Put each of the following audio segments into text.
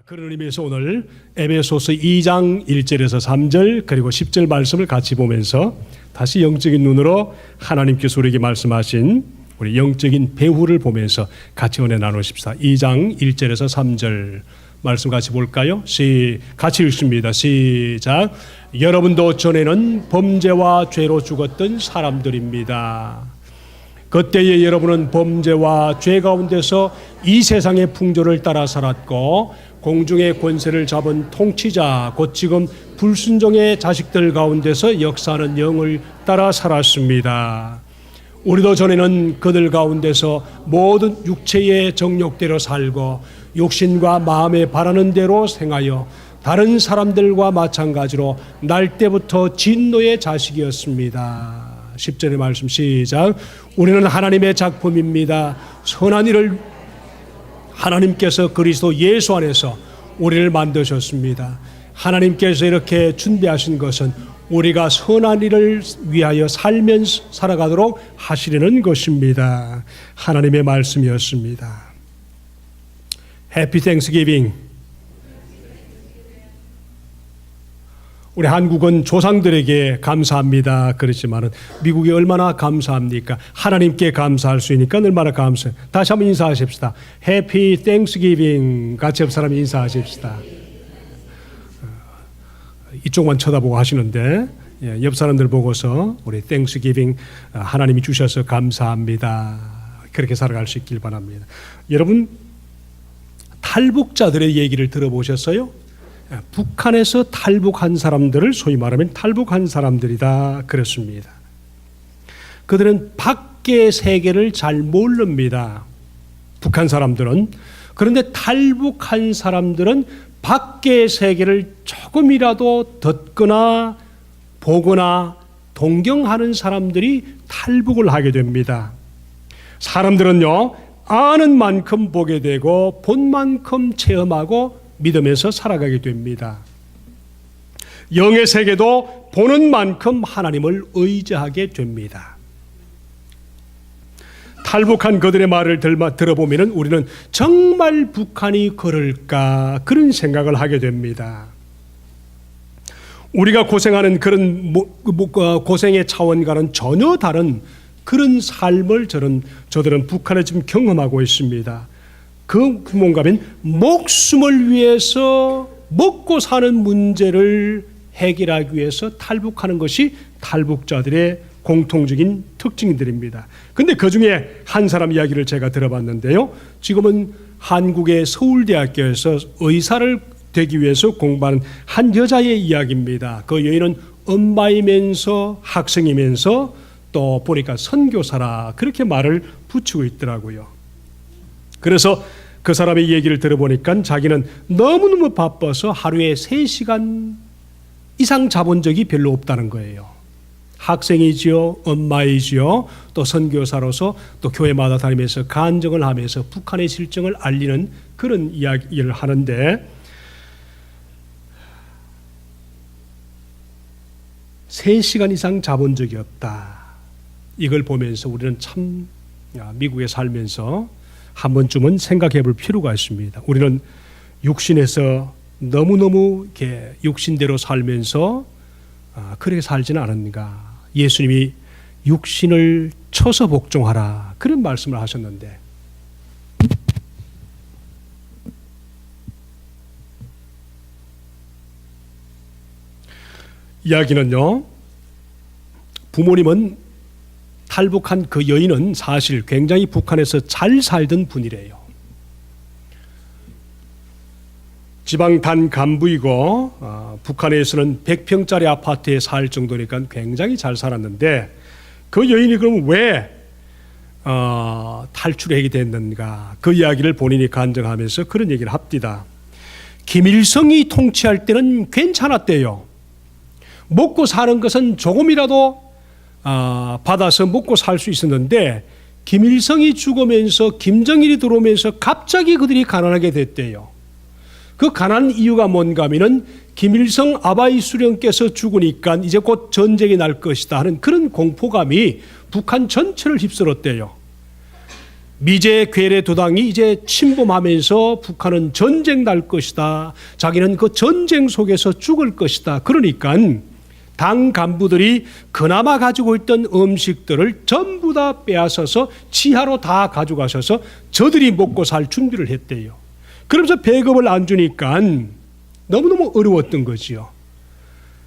그런 의미에서 오늘 에베소서 2장 1절에서 3절 그리고 10절 말씀을 같이 보면서 다시 영적인 눈으로 하나님께서 우리에게 말씀하신 우리 영적인 배후를 보면서 같이 은혜 나누십시다. 2장 1절에서 3절 말씀 같이 볼까요? 같이 읽습니다. 시작. 여러분도 전에는 범죄와 죄로 죽었던 사람들입니다. 그때에 여러분은 범죄와 죄 가운데서 이 세상의 풍조를 따라 살았고 공중의 권세를 잡은 통치자 곧 지금 불순종의 자식들 가운데서 역사하는 영을 따라 살았습니다. 우리도 전에는 그들 가운데서 모든 육체의 정욕대로 살고 육신과 마음에 바라는 대로 행하여 다른 사람들과 마찬가지로 날 때부터 진노의 자식이었습니다. 10절의 말씀 시작. 우리는 하나님의 작품입니다. 선한 일을 하나님께서 그리스도 예수 안에서 우리를 만드셨습니다. 하나님께서 이렇게 준비하신 것은 우리가 선한 일을 위하여 살면서 살아가도록 하시려는 것입니다. 하나님의 말씀이었습니다. 해피 땡스기빙. 우리 한국은 조상들에게 감사합니다. 그렇지만은 미국이 얼마나 감사합니까? 하나님께 감사할 수 있으니까 얼마나 감사해요. 다시 한번 인사하십시다. 해피 땡스기빙. 같이 옆 사람 인사하십시다. 이쪽만 쳐다보고 하시는데 옆 사람들 보고서 우리 땡스기빙 하나님이 주셔서 감사합니다. 그렇게 살아갈 수 있길 바랍니다. 여러분 탈북자들의 얘기를 들어보셨어요? 북한에서 탈북한 사람들을 소위 말하면 탈북한 사람들이다 그랬습니다. 그들은 밖의 세계를 잘 모릅니다. 북한 사람들은. 그런데 탈북한 사람들은 밖의 세계를 조금이라도 듣거나 보거나 동경하는 사람들이 탈북을 하게 됩니다. 사람들은요, 아는 만큼 보게 되고 본 만큼 체험하고 믿으면서 살아가게 됩니다. 영의 세계도 보는 만큼 하나님을 의지하게 됩니다. 탈북한 그들의 말을 들어보면 우리는 정말 북한이 그럴까 그런 생각을 하게 됩니다. 우리가 고생하는 그런 고생의 차원과는 전혀 다른 그런 삶을 저들은 북한에 지금 경험하고 있습니다. 그 뭔가면 목숨을 위해서 먹고 사는 문제를 해결하기 위해서 탈북하는 것이 탈북자들의 공통적인 특징들입니다. 그런데 그 중에 한 사람 이야기를 제가 들어봤는데요. 지금은 한국의 서울대학교에서 의사를 되기 위해서 공부하는 한 여자의 이야기입니다. 그 여인은 엄마이면서 학생이면서 또 보니까 선교사라 그렇게 말을 붙이고 있더라고요. 그래서 그 사람의 얘기를 들어보니까 자기는 너무너무 바빠서 하루에 3시간 이상 자본 적이 별로 없다는 거예요. 학생이지요, 엄마이지요, 또 선교사로서 또 교회마다 다니면서 간증을 하면서 북한의 실정을 알리는 그런 이야기를 하는데 3시간 이상 자본 적이 없다. 이걸 보면서 우리는 참 미국에 살면서 한 번쯤은 생각해 볼 필요가 있습니다. 우리는 육신에서 너무너무 이렇게 육신대로 살면서 그렇게 살지는 않았는가. 예수님이 육신을 쳐서 복종하라 그런 말씀을 하셨는데 이야기는요, 부모님은 탈북한 그 여인은 사실 굉장히 북한에서 잘 살던 분이래요. 지방 단 간부이고 북한에서는 100평짜리 아파트에 살 정도니까 굉장히 잘 살았는데 그 여인이 그럼 왜 탈출하게 됐는가 그 이야기를 본인이 간증하면서 그런 얘기를 합디다. 김일성이 통치할 때는 괜찮았대요. 먹고 사는 것은 조금이라도 받아서 먹고 살 수 있었는데 김일성이 죽으면서 김정일이 들어오면서 갑자기 그들이 가난하게 됐대요. 그 가난 이유가 뭔가 하면은 김일성 아바이 수령께서 죽으니까 이제 곧 전쟁이 날 것이다 하는 그런 공포감이 북한 전체를 휩쓸었대요. 미제 괴뢰 두 당이 이제 침범하면서 북한은 전쟁 날 것이다. 자기는 그 전쟁 속에서 죽을 것이다. 그러니까 당 간부들이 그나마 가지고 있던 음식들을 전부 다 빼앗아서 지하로 다 가져가셔서 저들이 먹고 살 준비를 했대요. 그러면서 배급을 안 주니까 너무너무 어려웠던 거지요.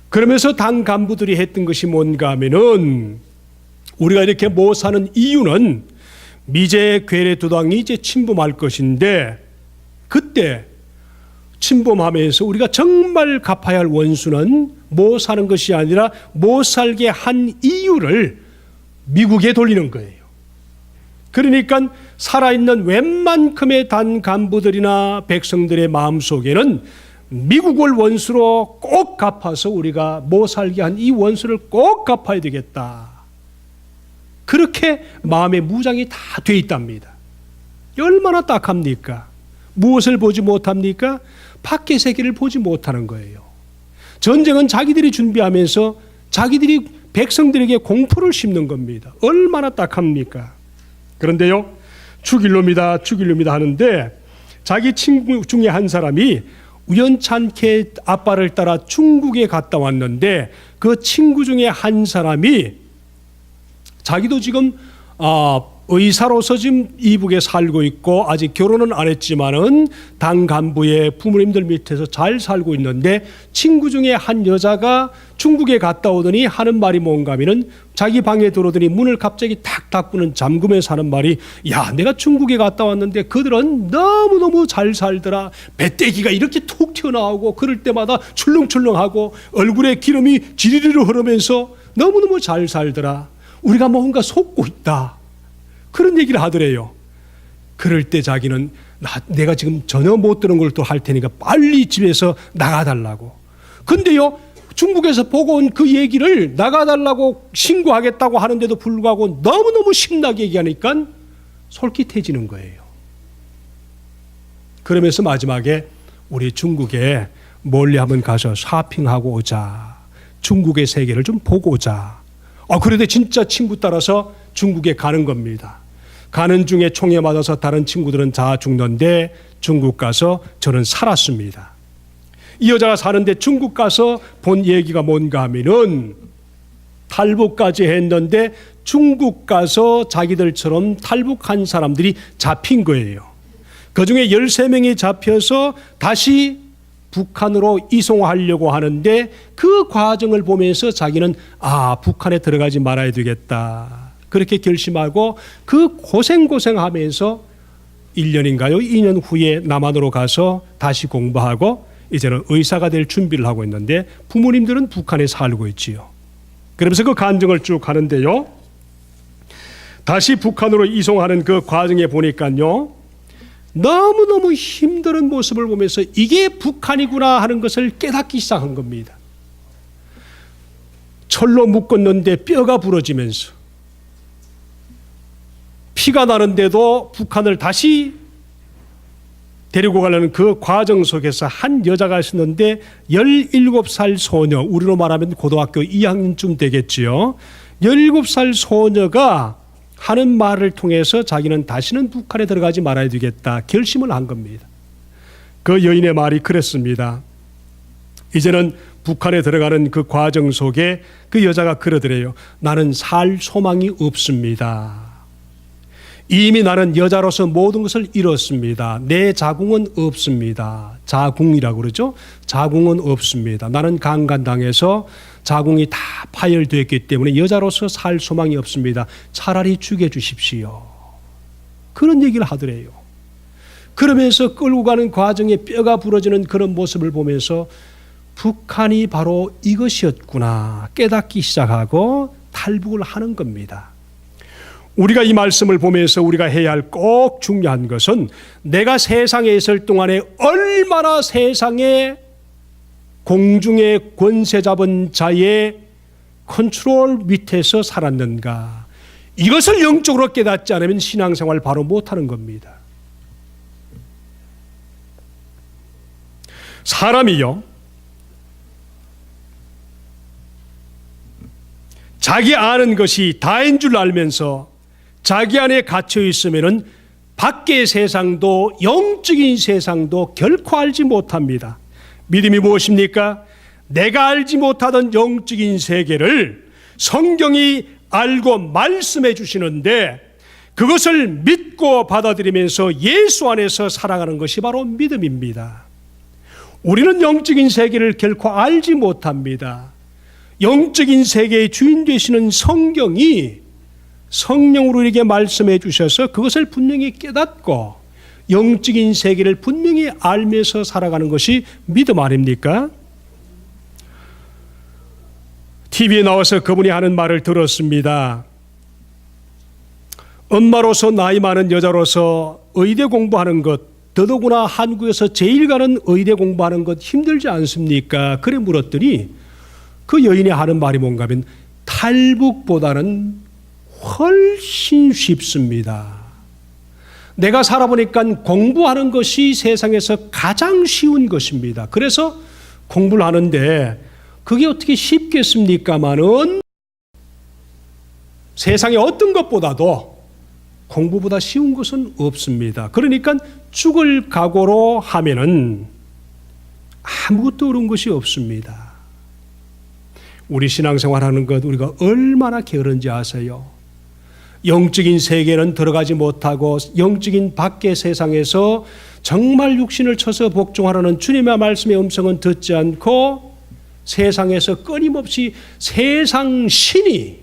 그러면서 당 간부들이 했던 것이 뭔가 하면은 우리가 이렇게 못 사는 이유는 미제 괴뢰 두 당이 이제 침범할 것인데 그때 침범하면서 우리가 정말 갚아야 할 원수는 못 사는 것이 아니라 못 살게 한 이유를 미국에 돌리는 거예요. 그러니까 살아있는 웬만큼의 단 간부들이나 백성들의 마음속에는 미국을 원수로 꼭 갚아서 우리가 못 살게 한 이 원수를 꼭 갚아야 되겠다. 그렇게 마음의 무장이 다 돼 있답니다. 얼마나 딱합니까? 무엇을 보지 못합니까? 밖의 세계를 보지 못하는 거예요. 전쟁은 자기들이 준비하면서 자기들이 백성들에게 공포를 심는 겁니다. 얼마나 딱합니까? 그런데요, 죽일 놈이다 하는데 자기 친구 중에 한 사람이 우연찮게 아빠를 따라 중국에 갔다 왔는데 그 친구 중에 한 사람이 자기도 지금 의사로서 지금 이북에 살고 있고 아직 결혼은 안 했지만은 당 간부의 부모님들 밑에서 잘 살고 있는데 친구 중에 한 여자가 중국에 갔다 오더니 하는 말이 뭔가 하면은 자기 방에 들어오더니 문을 갑자기 탁 닫고는 잠그면서 하는 말이 야 내가 중국에 갔다 왔는데 그들은 너무너무 잘 살더라. 배때기가 이렇게 툭 튀어나오고 그럴 때마다 출렁출렁하고 얼굴에 기름이 지리리로 흐르면서 너무너무 잘 살더라. 우리가 뭔가 속고 있다. 그런 얘기를 하더래요. 그럴 때 자기는 내가 지금 전혀 못 들은 걸 또 할 테니까 빨리 집에서 나가달라고. 근데요, 중국에서 보고 온 그 얘기를 나가달라고 신고하겠다고 하는데도 불구하고 너무너무 신나게 얘기하니까 솔깃해지는 거예요. 그러면서 마지막에 우리 중국에 멀리 한번 가서 쇼핑하고 오자. 중국의 세계를 좀 보고 오자. 그런데 진짜 친구 따라서 중국에 가는 겁니다. 가는 중에 총에 맞아서 다른 친구들은 다 죽는데 중국 가서 저는 살았습니다. 이 여자가 사는데 중국 가서 본 얘기가 뭔가 하면은 탈북까지 했는데 중국 가서 자기들처럼 탈북한 사람들이 잡힌 거예요. 그중에 13명이 잡혀서 다시 북한으로 이송하려고 하는데 그 과정을 보면서 자기는 북한에 들어가지 말아야 되겠다. 그렇게 결심하고 그 고생하면서 1년인가요? 2년 후에 남한으로 가서 다시 공부하고 이제는 의사가 될 준비를 하고 있는데 부모님들은 북한에 살고 있지요. 그러면서 그 간증을 쭉 하는데요. 다시 북한으로 이송하는 그 과정에 보니까요. 너무너무 힘든 모습을 보면서 이게 북한이구나 하는 것을 깨닫기 시작한 겁니다. 철로 묶었는데 뼈가 부러지면서 피가 나는데도 북한을 다시 데리고 가려는 그 과정 속에서 한 여자가 있었는데 17살 소녀, 우리로 말하면 고등학교 2학년쯤 되겠지요. 17살 소녀가 하는 말을 통해서 자기는 다시는 북한에 들어가지 말아야 되겠다 결심을 한 겁니다. 그 여인의 말이 그랬습니다. 이제는 북한에 들어가는 그 과정 속에 그 여자가 그러더래요. 나는 살 소망이 없습니다. 이미 나는 여자로서 모든 것을 잃었습니다. 내 자궁은 없습니다. 자궁이라고 그러죠. 자궁은 없습니다. 나는 강간당해서 자궁이 다 파열되었기 때문에 여자로서 살 소망이 없습니다. 차라리 죽여주십시오. 그런 얘기를 하더래요. 그러면서 끌고 가는 과정에 뼈가 부러지는 그런 모습을 보면서 북한이 바로 이것이었구나 깨닫기 시작하고 탈북을 하는 겁니다. 우리가 이 말씀을 보면서 우리가 해야 할 꼭 중요한 것은 내가 세상에 있을 동안에 얼마나 세상에 공중의 권세 잡은 자의 컨트롤 밑에서 살았는가. 이것을 영적으로 깨닫지 않으면 신앙생활 바로 못하는 겁니다. 사람이요, 자기 아는 것이 다인 줄 알면서 자기 안에 갇혀 있으면은 밖의 세상도 영적인 세상도 결코 알지 못합니다. 믿음이 무엇입니까? 내가 알지 못하던 영적인 세계를 성경이 알고 말씀해 주시는데 그것을 믿고 받아들이면서 예수 안에서 살아가는 것이 바로 믿음입니다. 우리는 영적인 세계를 결코 알지 못합니다. 영적인 세계의 주인 되시는 성경이 성령으로 우리에게 말씀해 주셔서 그것을 분명히 깨닫고 영적인 세계를 분명히 알면서 살아가는 것이 믿음 아닙니까? TV에 나와서 그분이 하는 말을 들었습니다. 엄마로서 나이 많은 여자로서 의대 공부하는 것, 더더구나 한국에서 제일 가는 의대 공부하는 것 힘들지 않습니까? 그래 물었더니 그 여인이 하는 말이 뭔가 하면 탈북보다는 훨씬 쉽습니다. 내가 살아보니까 공부하는 것이 세상에서 가장 쉬운 것입니다. 그래서 공부를 하는데 그게 어떻게 쉽겠습니까마는 세상에 어떤 것보다도 공부보다 쉬운 것은 없습니다. 그러니까 죽을 각오로 하면은 아무것도 어려운 것이 없습니다. 우리 신앙생활 하는 것 우리가 얼마나 게으른지 아세요? 영적인 세계는 들어가지 못하고 영적인 밖의 세상에서 정말 육신을 쳐서 복종하라는 주님의 말씀의 음성은 듣지 않고 세상에서 끊임없이 세상 신이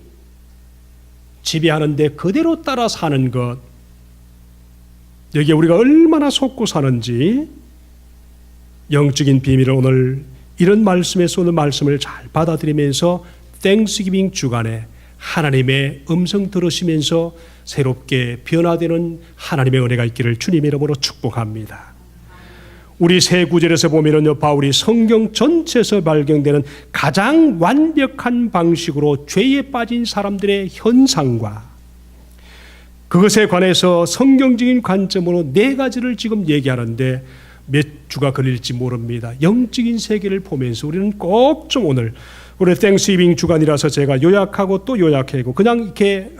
지배하는데 그대로 따라 사는 것, 여기에 우리가 얼마나 속고 사는지 영적인 비밀을 오늘 이런 말씀에서 오늘 말씀을 잘 받아들이면서 땡스기빙 주간에 하나님의 음성 들으시면서 새롭게 변화되는 하나님의 은혜가 있기를 주님의 이름으로 축복합니다. 우리 새 구절에서 보면은요, 바울이 성경 전체에서 발견되는 가장 완벽한 방식으로 죄에 빠진 사람들의 현상과 그것에 관해서 성경적인 관점으로 4가지를 지금 얘기하는데 몇 주가 걸릴지 모릅니다. 영적인 세계를 보면서 우리는 꼭 좀 오늘 우리 땡스기빙 주간이라서 제가 요약하고 또 요약하고 그냥 이렇게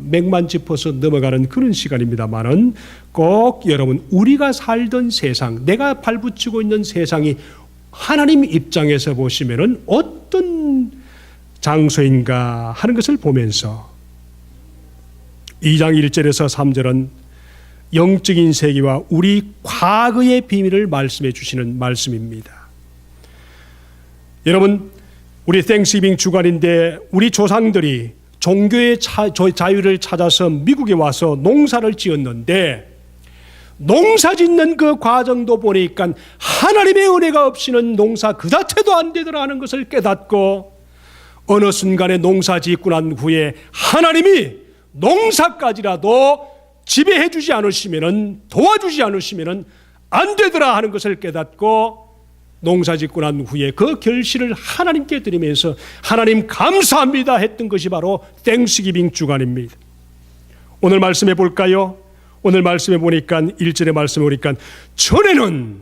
맥만 짚어서 넘어가는 그런 시간입니다만은 꼭 여러분 우리가 살던 세상, 내가 발붙이고 있는 세상이 하나님 입장에서 보시면은 어떤 장소인가 하는 것을 보면서 2장 1절에서 3절은 영적인 세계와 우리 과거의 비밀을 말씀해 주시는 말씀입니다. 여러분, 우리 땡스기빙 주간인데 우리 조상들이 종교의 자유를 찾아서 미국에 와서 농사를 지었는데 농사 짓는 그 과정도 보니까 하나님의 은혜가 없이는 농사 그 자체도 안 되더라 하는 것을 깨닫고 어느 순간에 농사 짓고 난 후에 하나님이 농사까지라도 지배해 주지 않으시면은 도와주지 않으시면은 안 되더라 하는 것을 깨닫고 농사 짓고 난 후에 그 결실을 하나님께 드리면서 하나님 감사합니다 했던 것이 바로 땡스기빙 주간입니다. 오늘 말씀해 볼까요? 오늘 말씀해 보니까 1절의 말씀해 보니까 전에는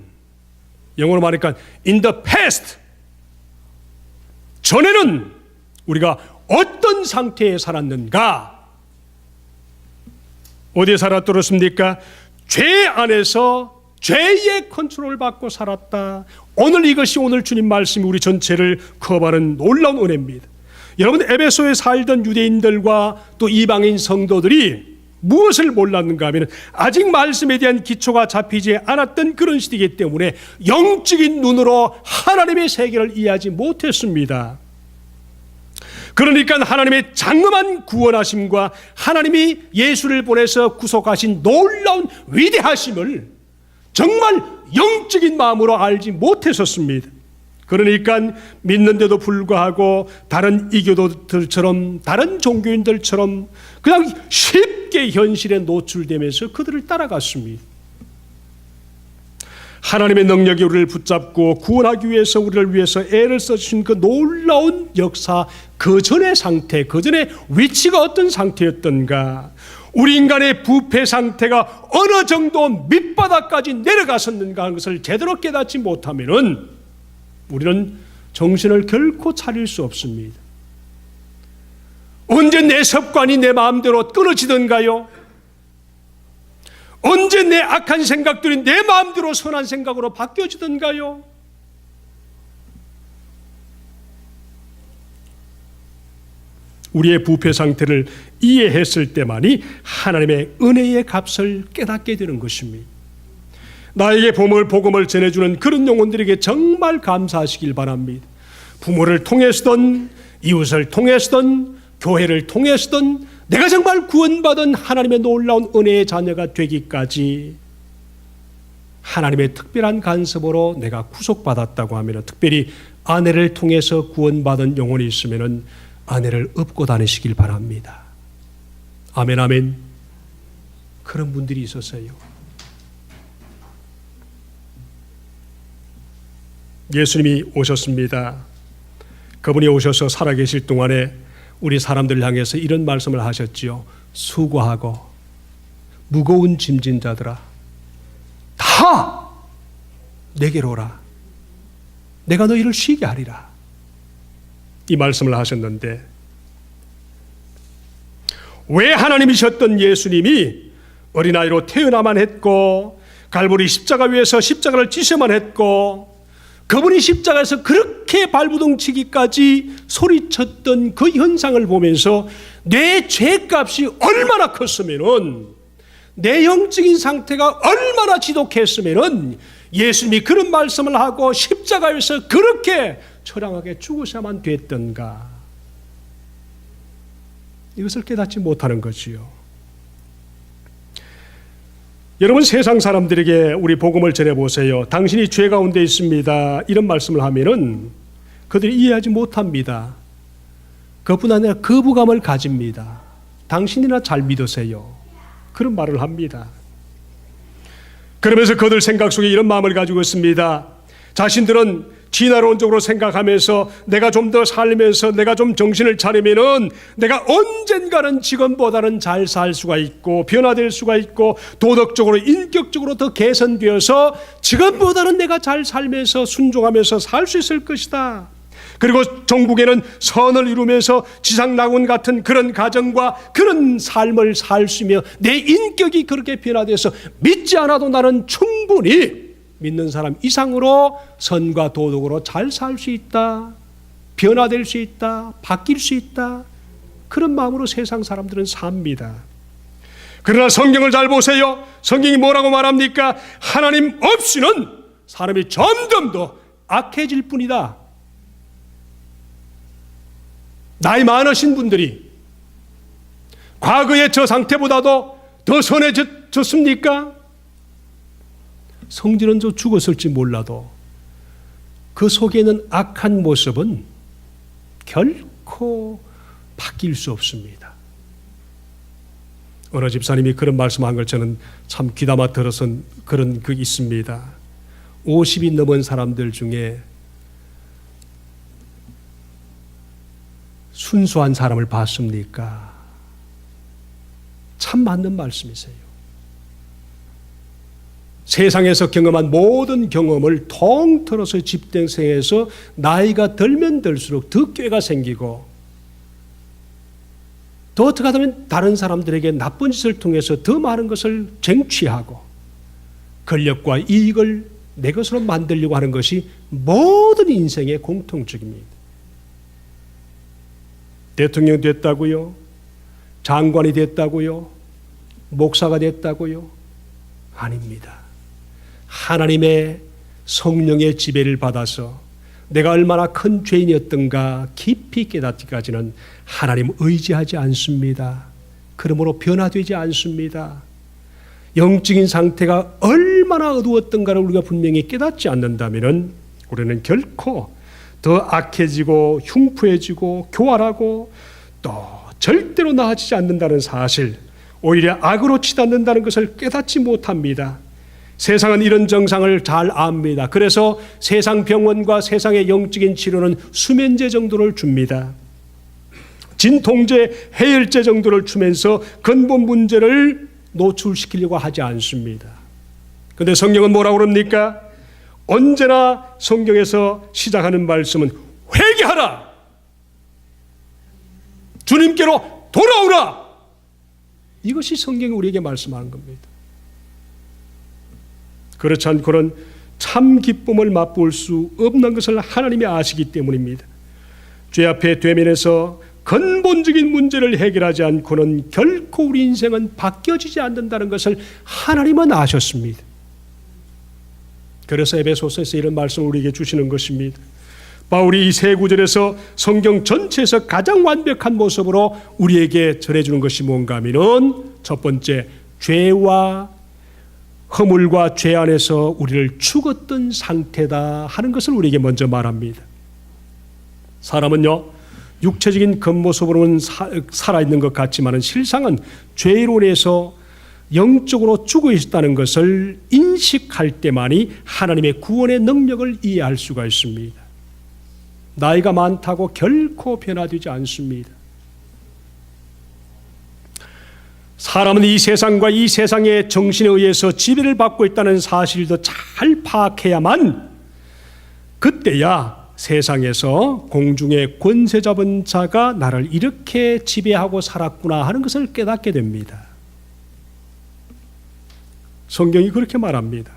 영어로 말하니까 in the past 전에는 우리가 어떤 상태에 살았는가? 어디에 살았더랬습니까? 죄 안에서 죄의 컨트롤 받고 살았다. 오늘 이것이 오늘 주님 말씀이 우리 전체를 커버하는 놀라운 은혜입니다. 여러분, 에베소에 살던 유대인들과 또 이방인 성도들이 무엇을 몰랐는가 하면 아직 말씀에 대한 기초가 잡히지 않았던 그런 시대이기 때문에 영적인 눈으로 하나님의 세계를 이해하지 못했습니다. 그러니까 하나님의 장엄한 구원하심과 하나님이 예수를 보내서 구속하신 놀라운 위대하심을 정말 영적인 마음으로 알지 못했었습니다. 그러니까 믿는데도 불구하고 다른 이교도들처럼 다른 종교인들처럼 그냥 쉽게 현실에 노출되면서 그들을 따라갔습니다. 하나님의 능력이 우리를 붙잡고 구원하기 위해서 우리를 위해서 애를 써주신 그 놀라운 역사, 그 전의 상태, 그 전의 위치가 어떤 상태였던가, 우리 인간의 부패 상태가 어느 정도 밑바닥까지 내려갔었는가 하는 것을 제대로 깨닫지 못하면은 우리는 정신을 결코 차릴 수 없습니다. 언제 내 습관이 내 마음대로 끊어지던가요? 언제 내 악한 생각들이 내 마음대로 선한 생각으로 바뀌어지던가요? 우리의 부패 상태를 이해했을 때만이 하나님의 은혜의 값을 깨닫게 되는 것입니다. 나에게 복음을 전해주는 그런 영혼들에게 정말 감사하시길 바랍니다. 부모를 통해서든 이웃을 통해서든 교회를 통해서든 내가 정말 구원받은 하나님의 놀라운 은혜의 자녀가 되기까지 하나님의 특별한 간섭으로 내가 구속받았다고 하면, 특별히 아내를 통해서 구원받은 영혼이 있으면 아내를 업고 다니시길 바랍니다. 아멘, 아멘. 그런 분들이 있었어요. 예수님이 오셨습니다. 그분이 오셔서 살아계실 동안에 우리 사람들을 향해서 이런 말씀을 하셨지요. 수고하고 무거운 짐진 자들아, 다 내게로 오라. 내가 너희를 쉬게 하리라. 이 말씀을 하셨는데, 왜 하나님이셨던 예수님이 어린아이로 태어나만 했고 갈보리 십자가 위에서 십자가를 지셔만 했고 그분이 십자가에서 그렇게 발부둥치기까지 소리쳤던 그 현상을 보면서 내 죄값이 얼마나 컸으면은, 내 영적인 상태가 얼마나 지독했으면은 예수님이 그런 말씀을 하고 십자가에서 그렇게 처량하게 죽으셔야만 됐던가. 이것을 깨닫지 못하는 거지요. 여러분, 세상 사람들에게 우리 복음을 전해보세요. 당신이 죄 가운데 있습니다, 이런 말씀을 하면은 그들이 이해하지 못합니다. 그뿐 아니라 거부감을 가집니다. 당신이나 잘 믿으세요, 그런 말을 합니다. 그러면서 그들 생각 속에 이런 마음을 가지고 있습니다. 자신들은 진화론적으로 생각하면서 내가 좀 더 살면서 내가 좀 정신을 차리면은 내가 언젠가는 지금보다는 잘 살 수가 있고 변화될 수가 있고 도덕적으로 인격적으로 더 개선되어서 지금보다는 내가 잘 살면서 순종하면서 살 수 있을 것이다. 그리고 종국에는 선을 이루면서 지상낙원 같은 그런 가정과 그런 삶을 살 수 있며 내 인격이 그렇게 변화돼서 믿지 않아도 나는 충분히 믿는 사람 이상으로 선과 도덕으로 잘 살 수 있다, 변화될 수 있다, 바뀔 수 있다, 그런 마음으로 세상 사람들은 삽니다. 그러나 성경을 잘 보세요. 성경이 뭐라고 말합니까? 하나님 없이는 사람이 점점 더 악해질 뿐이다. 나이 많으신 분들이 과거의 저 상태보다도 더 선해졌습니까? 성질은 저 죽었을지 몰라도 그 속에 있는 악한 모습은 결코 바뀔 수 없습니다. 어느 집사님이 그런 말씀한 걸 저는 참 귀담아 들어서 그런 그 있습니다. 50이 넘은 사람들 중에 순수한 사람을 봤습니까? 참 맞는 말씀이세요. 세상에서 경험한 모든 경험을 통틀어서 집대생에서 나이가 들면 들수록 더 꾀가 생기고 더 어떻게 하면 다른 사람들에게 나쁜 짓을 통해서 더 많은 것을 쟁취하고 권력과 이익을 내 것으로 만들려고 하는 것이 모든 인생의 공통적입니다. 대통령이 됐다고요? 장관이 됐다고요? 목사가 됐다고요? 아닙니다. 하나님의 성령의 지배를 받아서 내가 얼마나 큰 죄인이었던가 깊이 깨닫기까지는 하나님 의지하지 않습니다. 그러므로 변화되지 않습니다. 영적인 상태가 얼마나 어두웠던가를 우리가 분명히 깨닫지 않는다면 우리는 결코 더 악해지고 흉푸해지고 교활하고 또 절대로 나아지지 않는다는 사실, 오히려 악으로 치닫는다는 것을 깨닫지 못합니다. 세상은 이런 정상을 잘 압니다. 그래서 세상 병원과 세상의 영적인 치료는 수면제 정도를 줍니다. 진통제, 해열제 정도를 주면서 근본 문제를 노출시키려고 하지 않습니다. 그런데 성경은 뭐라고 그럽니까? 언제나 성경에서 시작하는 말씀은 회개하라! 주님께로 돌아오라! 이것이 성경이 우리에게 말씀하는 겁니다. 그렇지 않고는 참 기쁨을 맛볼 수 없는 것을 하나님이 아시기 때문입니다. 죄 앞에 대면해서 근본적인 문제를 해결하지 않고는 결코 우리 인생은 바뀌어지지 않는다는 것을 하나님은 아셨습니다. 그래서 에베소서에서 이런 말씀을 우리에게 주시는 것입니다. 바울이 이 세 구절에서 성경 전체에서 가장 완벽한 모습으로 우리에게 전해주는 것이 뭔가 하면은 첫 번째, 죄와 허물과 죄 안에서 우리를 죽었던 상태다 하는 것을 우리에게 먼저 말합니다. 사람은요, 육체적인 겉모습으로는 살아있는 것 같지만 실상은 죄로 인해서 영적으로 죽어 있다는 것을 인식할 때만이 하나님의 구원의 능력을 이해할 수가 있습니다. 나이가 많다고 결코 변화되지 않습니다. 사람은 이 세상과 이 세상의 정신에 의해서 지배를 받고 있다는 사실도 잘 파악해야만 그때야 세상에서 공중의 권세 잡은 자가 나를 이렇게 지배하고 살았구나 하는 것을 깨닫게 됩니다. 성경이 그렇게 말합니다.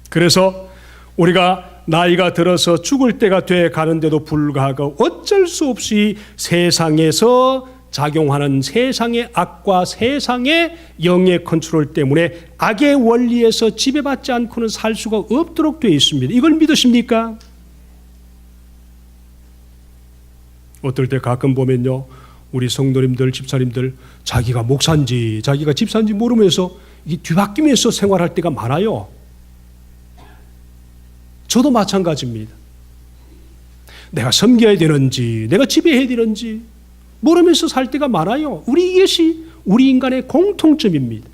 그래서 우리가 나이가 들어서 죽을 때가 돼 가는데도 불구하고 어쩔 수 없이 세상에서 작용하는 세상의 악과 세상의 영의 컨트롤 때문에 악의 원리에서 지배받지 않고는 살 수가 없도록 되어 있습니다. 이걸 믿으십니까? 어떨 때 가끔 보면요, 우리 성도님들, 집사님들 자기가 목사인지 자기가 집사인지 모르면서 뒤바뀌면서 생활할 때가 많아요. 저도 마찬가지입니다. 내가 섬겨야 되는지 내가 지배해야 되는지 모르면서 살 때가 많아요. 이것이 우리 인간의 공통점입니다.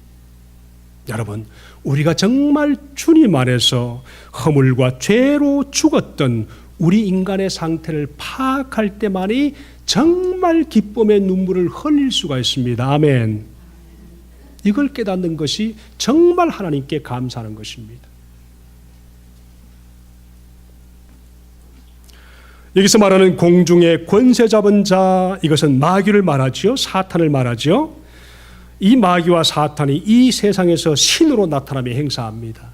여러분, 우리가 정말 주님 안에서 허물과 죄로 죽었던 우리 인간의 상태를 파악할 때만이 정말 기쁨의 눈물을 흘릴 수가 있습니다. 아멘. 이걸 깨닫는 것이 정말 하나님께 감사하는 것입니다. 여기서 말하는 공중의 권세 잡은 자, 이것은 마귀를 말하지요. 사탄을 말하지요. 이 마귀와 사탄이 이 세상에서 신으로 나타나며 행사합니다.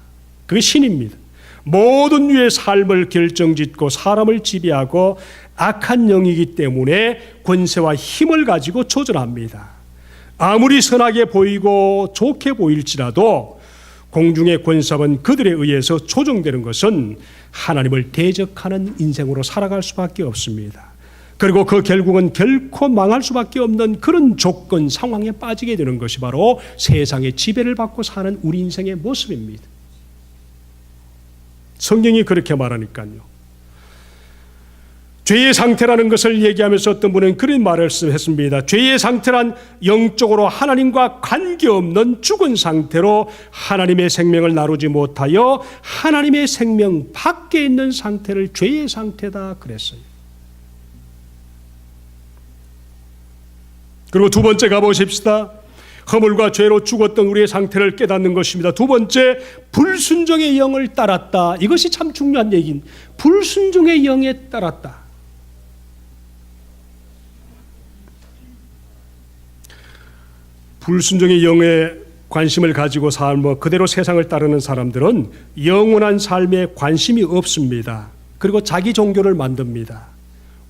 그게 신입니다. 모든 유의 삶을 결정짓고 사람을 지배하고 악한 영이기 때문에 권세와 힘을 가지고 조절합니다. 아무리 선하게 보이고 좋게 보일지라도 공중의 권세는 그들에 의해서 조정되는 것은 하나님을 대적하는 인생으로 살아갈 수밖에 없습니다. 그리고 그 결국은 결코 망할 수밖에 없는 그런 조건 상황에 빠지게 되는 것이 바로 세상의 지배를 받고 사는 우리 인생의 모습입니다. 성경이 그렇게 말하니까요. 죄의 상태라는 것을 얘기하면서 어떤 분은 그런 말을 했습니다. 죄의 상태란 영적으로 하나님과 관계없는 죽은 상태로 하나님의 생명을 나누지 못하여 하나님의 생명 밖에 있는 상태를 죄의 상태다 그랬어요. 그리고 두 번째 가보십시다. 허물과 죄로 죽었던 우리의 상태를 깨닫는 것입니다. 두 번째, 불순종의 영을 따랐다. 이것이 참 중요한 얘기입니다. 불순종의 영에 따랐다. 불순종의 영에 관심을 가지고 살며 그대로 세상을 따르는 사람들은 영원한 삶에 관심이 없습니다. 그리고 자기 종교를 만듭니다.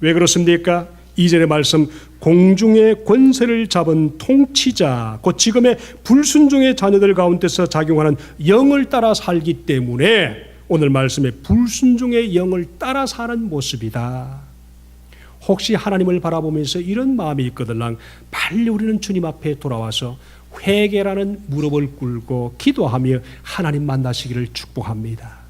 왜 그렇습니까? 2절의 말씀, 공중의 권세를 잡은 통치자, 곧 지금의 불순종의 자녀들 가운데서 작용하는 영을 따라 살기 때문에 오늘 말씀에 불순종의 영을 따라 사는 모습이다. 혹시 하나님을 바라보면서 이런 마음이 있거든요. 빨리 우리는 주님 앞에 돌아와서 회개라는 무릎을 꿇고 기도하며 하나님 만나시기를 축복합니다.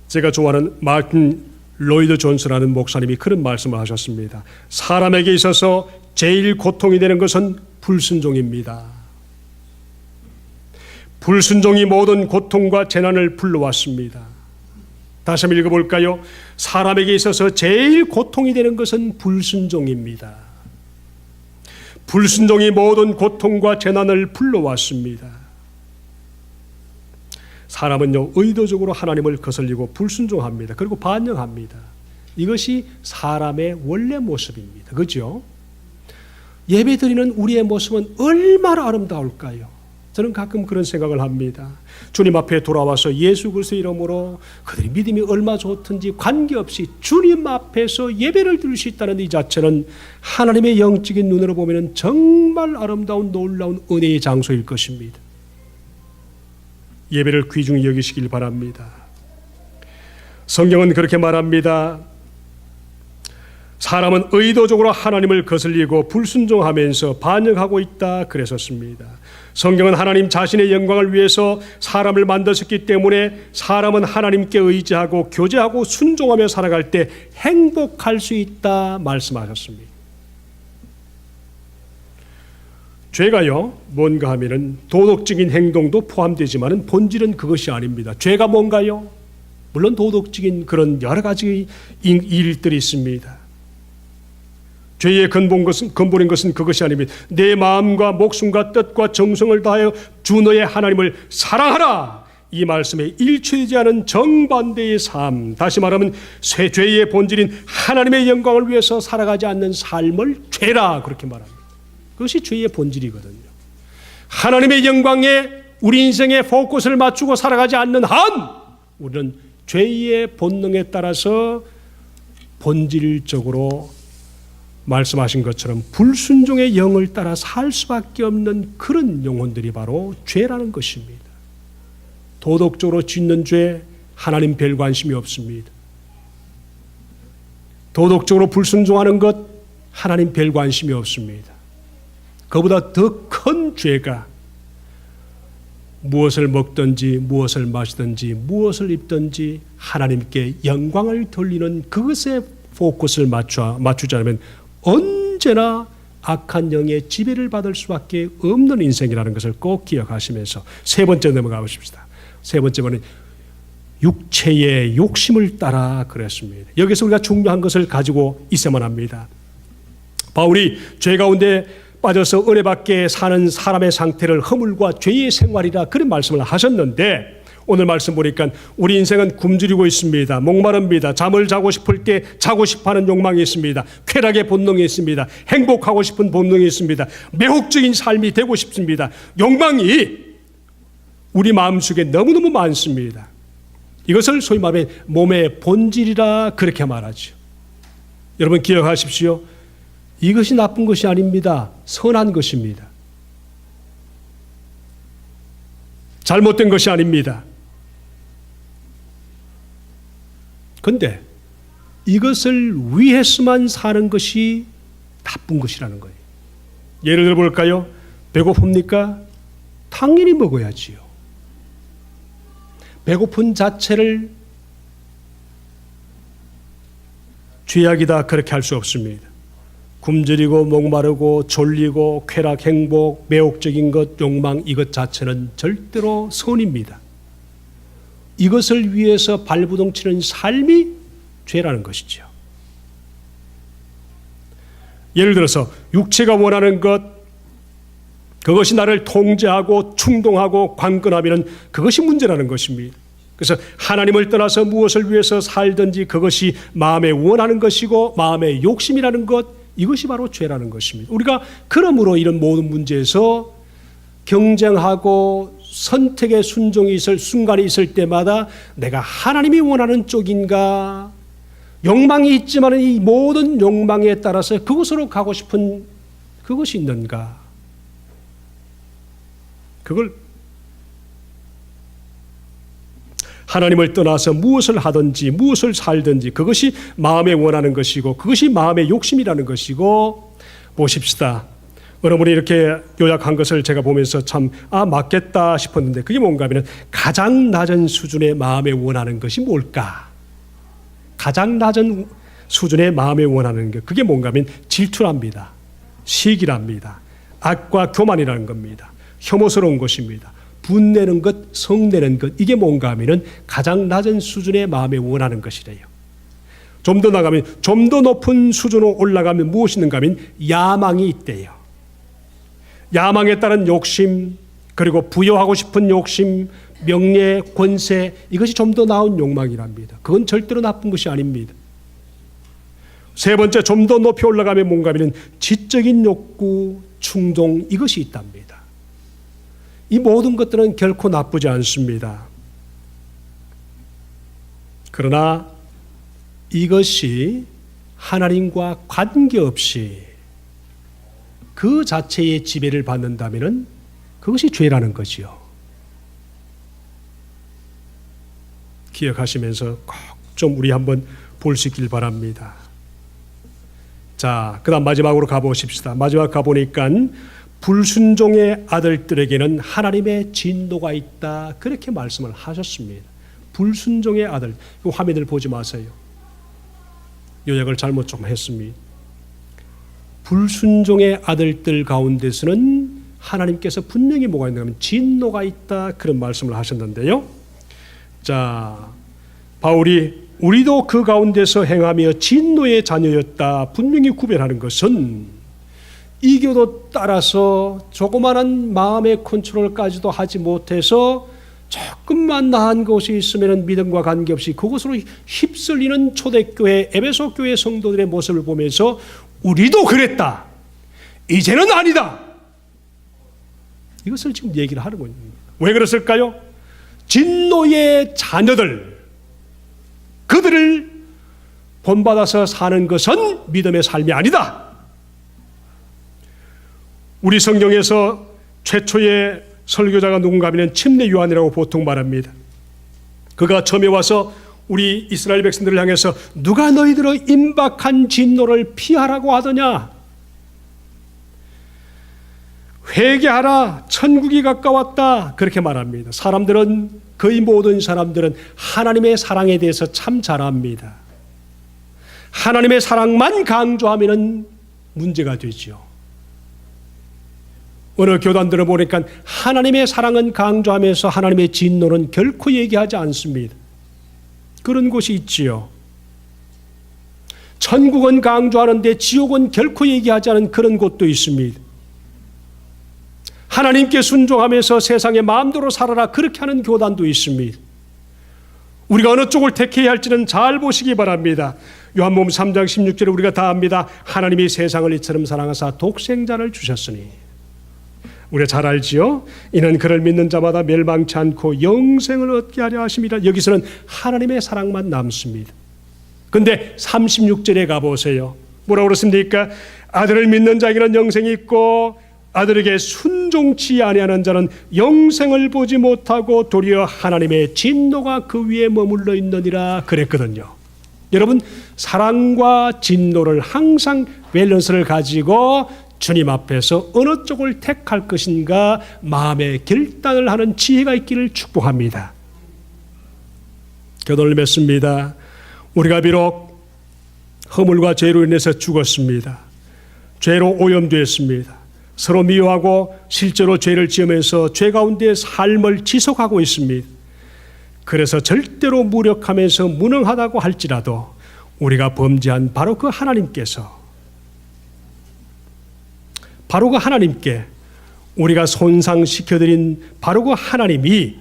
제가 좋아하는 마틴 로이드 존스라는 목사님이 그런 말씀을 하셨습니다. 사람에게 있어서 제일 고통이 되는 것은 불순종입니다. 불순종이 모든 고통과 재난을 불러왔습니다. 다시 한번 읽어볼까요? 사람에게 있어서 제일 고통이 되는 것은 불순종입니다. 불순종이 모든 고통과 재난을 불러왔습니다. 사람은요, 의도적으로 하나님을 거슬리고 불순종합니다. 그리고 반역합니다. 이것이 사람의 원래 모습입니다. 그렇죠? 예배드리는 우리의 모습은 얼마나 아름다울까요? 저는 가끔 그런 생각을 합니다. 주님 앞에 돌아와서 예수 그리스도의 이름으로 그들이 믿음이 얼마 좋든지 관계없이 주님 앞에서 예배를 드릴 수 있다는 이 자체는 하나님의 영적인 눈으로 보면 정말 아름다운 놀라운 은혜의 장소일 것입니다. 예배를 귀중히 여기시길 바랍니다. 성경은 그렇게 말합니다. 사람은 의도적으로 하나님을 거슬리고 불순종하면서 반역하고 있다 그랬었습니다. 성경은 하나님 자신의 영광을 위해서 사람을 만드셨기 때문에 사람은 하나님께 의지하고 교제하고 순종하며 살아갈 때 행복할 수 있다 말씀하셨습니다. 죄가요, 뭔가 하면은 도덕적인 행동도 포함되지만 본질은 그것이 아닙니다. 죄가 뭔가요? 물론 도덕적인 그런 여러 가지 일들이 있습니다. 죄의 근본인 것은 그것이 아닙니다. 내 마음과 목숨과 뜻과 정성을 다하여 주 너의 하나님을 사랑하라. 이 말씀에 일치되지 않은 정반대의 삶, 다시 말하면 죄의 본질인 하나님의 영광을 위해서 살아가지 않는 삶을 죄라 그렇게 말합니다. 그것이 죄의 본질이거든요. 하나님의 영광에 우리 인생의 포커스를 맞추고 살아가지 않는 한 우리는 죄의 본능에 따라서 본질적으로 말씀하신 것처럼 불순종의 영을 따라 살 수밖에 없는 그런 영혼들이 바로 죄라는 것입니다. 도덕적으로 짓는 죄 하나님 별 관심이 없습니다. 도덕적으로 불순종하는 것 하나님 별 관심이 없습니다. 그보다 더 큰 죄가 무엇을 먹든지 무엇을 마시든지 무엇을 입든지 하나님께 영광을 돌리는 그것에 포커스를 맞추지 않으면 언제나 악한 영의 지배를 받을 수밖에 없는 인생이라는 것을 꼭 기억하시면서 세 번째 넘어가 보십시다. 세 번째는 육체의 욕심을 따라 그랬습니다. 여기서 우리가 중요한 것을 가지고 있어야만 합니다. 바울이 죄 가운데 빠져서 은혜 밖에 사는 사람의 상태를 허물과 죄의 생활이라 그런 말씀을 하셨는데 오늘 말씀 보니까 우리 인생은 굶주리고 있습니다. 목마릅니다. 잠을 자고 싶을 때 자고 싶어하는 욕망이 있습니다. 쾌락의 본능이 있습니다. 행복하고 싶은 본능이 있습니다. 매혹적인 삶이 되고 싶습니다. 욕망이 우리 마음속에 너무너무 많습니다. 이것을 소위 말해 몸의 본질이라 그렇게 말하죠. 여러분 기억하십시오. 이것이 나쁜 것이 아닙니다. 선한 것입니다. 잘못된 것이 아닙니다. 그런데 이것을 위해서만 사는 것이 나쁜 것이라는 거예요. 예를 들어 볼까요? 배고픕니까? 당연히 먹어야지요. 배고픈 자체를 죄악이다 그렇게 할 수 없습니다. 굶주리고 목마르고 졸리고 쾌락, 행복, 매혹적인 것, 욕망 이것 자체는 절대로 선입니다. 이것을 위해서 발부동치는 삶이 죄라는 것이죠. 예를 들어서 육체가 원하는 것, 그것이 나를 통제하고 충동하고 관건하면 그것이 문제라는 것입니다. 그래서 하나님을 떠나서 무엇을 위해서 살든지 그것이 마음에 원하는 것이고 마음의 욕심이라는 것, 이것이 바로 죄라는 것입니다. 우리가 그러므로 이런 모든 문제에서 경쟁하고 선택의 순종이 있을 순간이 있을 때마다 내가 하나님이 원하는 쪽인가, 욕망이 있지만 이 모든 욕망에 따라서 그곳으로 가고 싶은 그것이 있는가, 그걸 하나님을 떠나서 무엇을 하든지 무엇을 살든지 그것이 마음에 원하는 것이고 그것이 마음의 욕심이라는 것이고, 보십시다. 여러분이 이렇게 요약한 것을 제가 보면서 참 맞겠다 싶었는데 그게 뭔가 하면 가장 낮은 수준의 마음에 원하는 것이 뭘까? 가장 낮은 수준의 마음에 원하는 것, 그게 뭔가 하면 질투랍니다. 시기랍니다. 악과 교만이라는 겁니다. 혐오스러운 것입니다. 분내는 것, 성내는 것, 이게 뭔가 하면은 가장 낮은 수준의 마음에 원하는 것이래요. 좀 더 나가면, 좀 더 높은 수준으로 올라가면 무엇이 있는가 하면 야망이 있대요. 야망에 따른 욕심, 그리고 부여하고 싶은 욕심, 명예, 권세, 이것이 좀 더 나은 욕망이랍니다. 그건 절대로 나쁜 것이 아닙니다. 세 번째, 좀 더 높이 올라가면 뭔가 하면 지적인 욕구, 충동, 이것이 있답니다. 이 모든 것들은 결코 나쁘지 않습니다. 그러나 이것이 하나님과 관계없이 그 자체의 지배를 받는다면 그것이 죄라는 거지요. 기억하시면서 꼭 좀 우리 한번 볼 수 있길 바랍니다. 자, 그 다음 마지막으로 가보십시다. 마지막 가보니까 불순종의 아들들에게는 하나님의 진노가 있다, 그렇게 말씀을 하셨습니다. 불순종의 아들, 그 화면을 보지 마세요. 요약을 잘못 좀 했습니다. 불순종의 아들들 가운데서는 하나님께서 분명히 뭐가 있는가 하면 진노가 있다, 그런 말씀을 하셨는데요. 자, 바울이 우리도 그 가운데서 행하며 진노의 자녀였다 분명히 구별하는 것은, 이교도 따라서 조그마한 마음의 컨트롤까지도 하지 못해서 조금만 나은 것이 있으면 믿음과 관계없이 그것으로 휩쓸리는 초대교회 에베소 교회 성도들의 모습을 보면서 우리도 그랬다, 이제는 아니다, 이것을 지금 얘기를 하는 겁니다. 왜 그랬을까요? 진노의 자녀들, 그들을 본받아서 사는 것은 믿음의 삶이 아니다. 우리 성경에서 최초의 설교자가 누군가 하면 침례 요한이라고 보통 말합니다. 그가 처음에 와서 우리 이스라엘 백성들을 향해서 누가 너희들의 임박한 진노를 피하라고 하더냐, 회개하라, 천국이 가까웠다, 그렇게 말합니다. 사람들은, 거의 모든 사람들은 하나님의 사랑에 대해서 참 잘 압니다. 하나님의 사랑만 강조하면 문제가 되죠. 어느 교단들을 보니까 하나님의 사랑은 강조하면서 하나님의 진노는 결코 얘기하지 않습니다. 그런 곳이 있지요. 천국은 강조하는데 지옥은 결코 얘기하지 않은 그런 곳도 있습니다. 하나님께 순종하면서 세상에 마음대로 살아라, 그렇게 하는 교단도 있습니다. 우리가 어느 쪽을 택해야 할지는 잘 보시기 바랍니다. 요한복음 3장 16절에 우리가 다 압니다. 하나님이 세상을 이처럼 사랑하사 독생자를 주셨으니. 우리가 잘 알지요? 이는 그를 믿는 자마다 멸망치 않고 영생을 얻게 하려 하심이라. 여기서는 하나님의 사랑만 남습니다. 그런데 36절에 가보세요. 뭐라고 그렇습니까? 아들을 믿는 자에게는 영생이 있고 아들에게 순종치 아니하는 자는 영생을 보지 못하고 도리어 하나님의 진노가 그 위에 머물러 있느니라 그랬거든요. 여러분, 사랑과 진노를 항상 밸런스를 가지고 주님 앞에서 어느 쪽을 택할 것인가 마음의 결단을 하는 지혜가 있기를 축복합니다. 교도를 맺습니다. 우리가 비록 허물과 죄로 인해서 죽었습니다. 죄로 오염되었습니다. 서로 미워하고 실제로 죄를 지으면서 죄 가운데 삶을 지속하고 있습니다. 그래서 절대로 무력하면서 무능하다고 할지라도 우리가 범죄한 바로 그 하나님께 우리가 손상시켜드린 바로 그 하나님이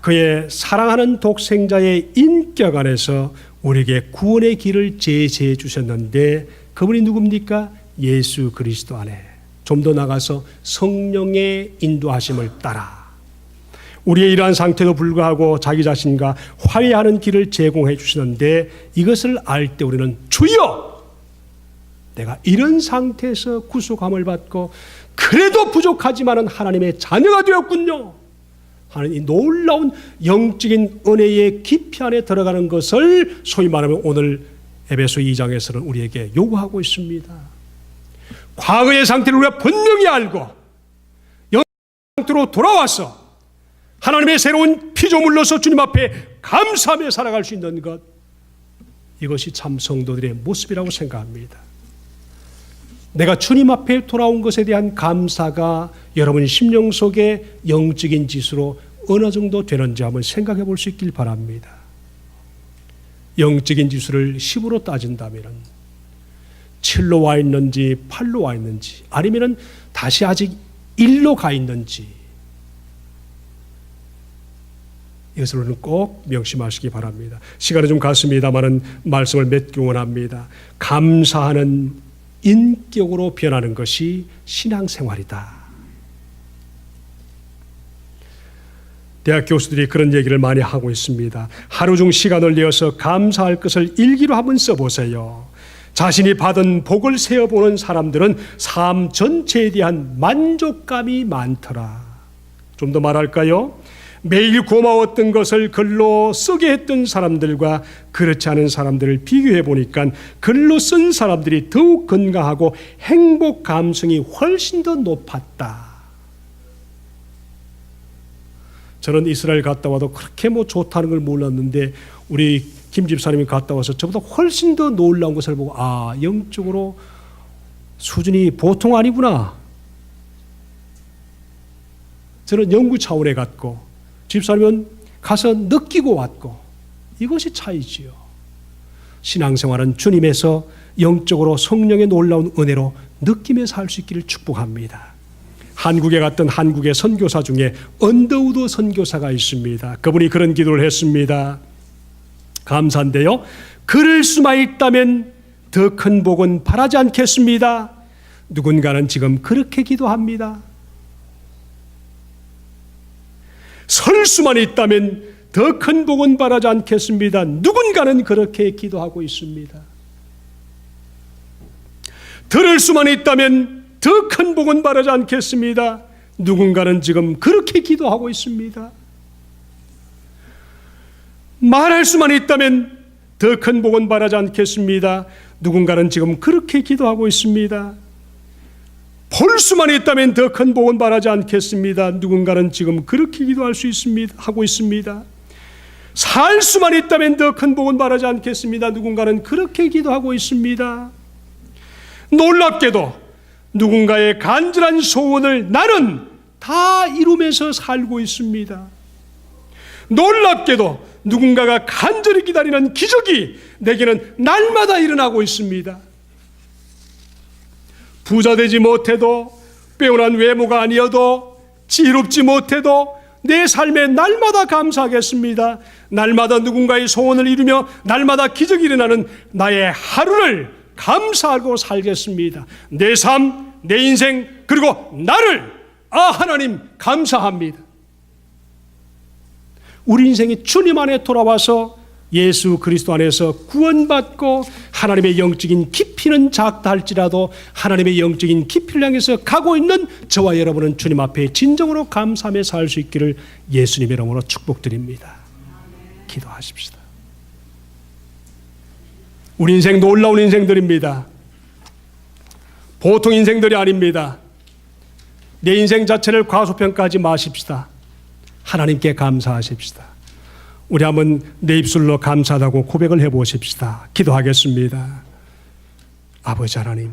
그의 사랑하는 독생자의 인격 안에서 우리에게 구원의 길을 제시해 주셨는데, 그분이 누굽니까? 예수 그리스도 안에 좀 더 나가서 성령의 인도하심을 따라 우리의 이러한 상태도 불구하고 자기 자신과 화해하는 길을 제공해 주시는데, 이것을 알 때 우리는 주여, 내가 이런 상태에서 구속함을 받고 그래도 부족하지만은 하나님의 자녀가 되었군요 하는 이 놀라운 영적인 은혜의 깊이 안에 들어가는 것을 소위 말하면 오늘 에베소 2장에서는 우리에게 요구하고 있습니다. 과거의 상태를 우리가 분명히 알고 영적인 상태로 돌아와서 하나님의 새로운 피조물로서 주님 앞에 감사하며 살아갈 수 있는 것, 이것이 참 성도들의 모습이라고 생각합니다. 내가 주님 앞에 돌아온 것에 대한 감사가 여러분 심령 속에 영적인 지수로 어느 정도 되는지 한번 생각해 볼 수 있길 바랍니다. 영적인 지수를 10으로 따진다면 7로 와 있는지 8로 와 있는지, 아니면 다시 아직 1로 가 있는지, 이것을 우리는 꼭 명심하시기 바랍니다. 시간이 좀 갔습니다마는 말씀을 맺기 원합니다. 감사하는 인격으로 변하는 것이 신앙생활이다. 대학 교수들이 그런 얘기를 많이 하고 있습니다. 하루 중 시간을 내어서 감사할 것을 일기로 한번 써보세요. 자신이 받은 복을 세어보는 사람들은 삶 전체에 대한 만족감이 많더라. 좀 더 말할까요? 매일 고마웠던 것을 글로 쓰게 했던 사람들과 그렇지 않은 사람들을 비교해 보니까 글로 쓴 사람들이 더욱 건강하고 행복 감성이 훨씬 더 높았다. 저는 이스라엘 갔다 와도 그렇게 좋다는 걸 몰랐는데 우리 김 집사님이 갔다 와서 저보다 훨씬 더 놀라운 것을 보고 영적으로 수준이 보통 아니구나. 저는 연구 차원에 갔고 집사님은 가서 느끼고 왔고 이것이 차이지요. 신앙생활은 주님에서 영적으로 성령의 놀라운 은혜로 느끼며 살 수 있기를 축복합니다. 한국에 갔던 한국의 선교사 중에 언더우드 선교사가 있습니다. 그분이 그런 기도를 했습니다. 감사한데요. 그럴 수만 있다면 더 큰 복은 바라지 않겠습니다. 누군가는 지금 그렇게 기도합니다. 설 수만 있다면 더 큰 복은 바라지 않겠습니다. 누군가는 그렇게 기도하고 있습니다. 들을 수만 있다면 더 큰 복은 바라지 않겠습니다. 누군가는 지금 그렇게 기도하고 있습니다. 말할 수만 있다면 더 큰 복은 바라지 않겠습니다. 누군가는 지금 그렇게 기도하고 있습니다. 볼 수만 있다면 더 큰 복은 바라지 않겠습니다. 누군가는 지금 그렇게 기도할 수 있습니다. 하고 있습니다. 살 수만 있다면 더 큰 복은 바라지 않겠습니다. 누군가는 그렇게 기도하고 있습니다. 놀랍게도 누군가의 간절한 소원을 나는 다 이루면서 살고 있습니다. 놀랍게도 누군가가 간절히 기다리는 기적이 내게는 날마다 일어나고 있습니다. 부자 되지 못해도, 빼어난 외모가 아니어도, 지혜롭지 못해도 내 삶에 날마다 감사하겠습니다. 날마다 누군가의 소원을 이루며 날마다 기적이 일어나는 나의 하루를 감사하고 살겠습니다. 내 삶, 내 인생, 그리고 나를 하나님 감사합니다. 우리 인생이 주님 안에 돌아와서 예수 그리스도 안에서 구원받고 하나님의 영적인 깊이는 작다 할지라도 하나님의 영적인 깊이를 향해서 가고 있는 저와 여러분은 주님 앞에 진정으로 감사하며 살 수 있기를 예수님의 이름으로 축복드립니다. 기도하십시다. 우리 인생 놀라운 인생들입니다. 보통 인생들이 아닙니다. 내 인생 자체를 과소평가하지 마십시다. 하나님께 감사하십시다. 우리 한번 내 입술로 감사하다고 고백을 해보십시다. 기도하겠습니다. 아버지 하나님,